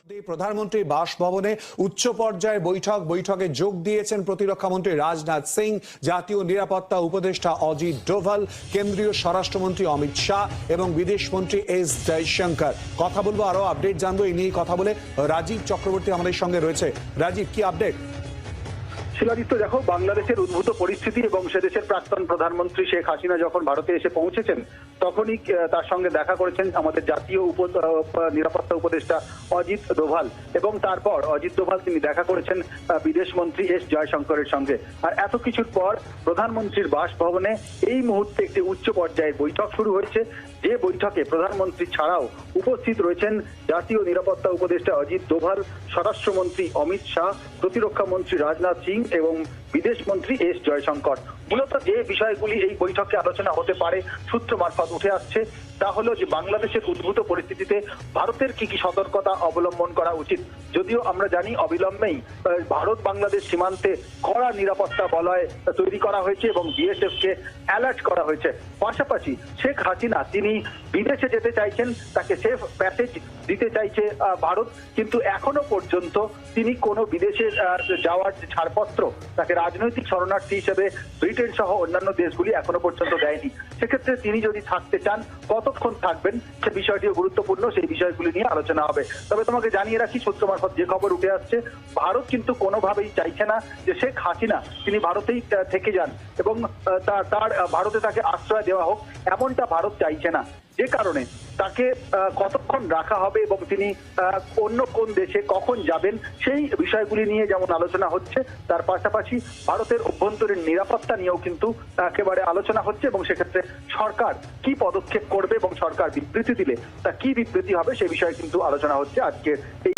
প্রধানমন্ত্রী বাসভবনে উচ্চ পর্যায়ের বৈঠকে যোগ দিয়েছেন প্রতিরক্ষামন্ত্রী রাজনাথ সিং, জাতীয় নিরাপত্তা উপদেষ্টা অজিত ডোভাল, কেন্দ্রীয় স্বরাষ্ট্রমন্ত্রী অমিত শাহ এবং বিদেশমন্ত্রী এস জয়শঙ্কর। কথা বলবো, আরো আপডেট জানবো। এই নিয়ে কথা বলে রাজীব চক্রবর্তী আমাদের সঙ্গে রয়েছে। রাজীব, কি আপডেট? শিলাদিত্য, দেখো, বাংলাদেশের উদ্ভূত পরিস্থিতি এবং সে দেশের প্রাক্তন প্রধানমন্ত্রী শেখ হাসিনা যখন ভারতে এসে পৌঁছেছেন তখনই তার সঙ্গে দেখা করেছেন আমাদের জাতীয় নিরাপত্তা উপদেষ্টা অজিত ডোভাল, এবং তারপর অজিত ডোভাল তিনি দেখা করেছেন বিদেশ মন্ত্রী এস জয়শঙ্করের সঙ্গে। আর এত কিছুর পর প্রধানমন্ত্রীর বাসভবনে এই মুহূর্তে একটি উচ্চ পর্যায়ের বৈঠক শুরু হয়েছে, যে বৈঠকে প্রধানমন্ত্রী ছাড়াও উপস্থিত রয়েছেন জাতীয় নিরাপত্তা উপদেষ্টা অজিত ডোভাল, স্বরাষ্ট্রমন্ত্রী অমিত শাহ, প্রতিরক্ষা মন্ত্রী রাজনাথ সিং এবং বিদেশ মন্ত্রী এস জয়শঙ্কর। মূলত যে বিষয়গুলি এই বৈঠকে আলোচনা হতে পারে সূত্র মারফত উঠে আসছে তা হলো যে বাংলাদেশের উদ্ভূত পরিস্থিতিতে ভারতের কি কি সতর্কতা অবলম্বন করা উচিত। যদিও আমরা জানি অবিলম্বেই ভারত বাংলাদেশ সীমান্তে কড়া নিরাপত্তা বলয় তৈরি করা হয়েছে এবং বিএসএফ কে অ্যালার্ট করা হয়েছে। পাশাপাশি শেখ হাসিনা তিনি বিদেশে যেতে চাইছেন, তাকে সেফ প্যাসেজ দিতে চাইছে ভারত, কিন্তু এখনো পর্যন্ত তিনি কোনো বিদেশে যাওয়ার ছাড়পত্র তাকে রাজনৈতিক শরণার্থী হিসেবে ব্রিটেন সহ অন্যান্য দেশগুলি এখনো পর্যন্ত দেয়নি। সেক্ষেত্রে তিনি যদি থাকতে চান কতক্ষণ থাকবেন সে বিষয়টিও গুরুত্বপূর্ণ, সেই বিষয়গুলি নিয়ে আলোচনা হবে। তবে তোমাকে জানিয়ে রাখি, সূত্র মারফত যে খবর উঠে আসছে, ভারত কিন্তু কোনোভাবেই চাইছে না যে শেখ হাসিনা তিনি ভারতেই থেকে যান এবং তার ভারতে তাকে আশ্রয় দেওয়া হোক, এমনটা ভারত চাইছে না। যে কারণে তাকে কতক্ষণ রাখা হবে এবং তিনি অন্য কোন দেশে কখন যাবেন সেই বিষয়গুলি নিয়ে যেমন আলোচনা হচ্ছে, তার পাশাপাশি ভারতের অভ্যন্তরীণ নিরাপত্তা নিয়েও কিন্তু একেবারে আলোচনা হচ্ছে এবং সেক্ষেত্রে সরকার কি পদক্ষেপ করবে এবং সরকার বিবৃতি দিলে তা কি বিবৃতি হবে সে বিষয়ে কিন্তু আলোচনা হচ্ছে আজকের এই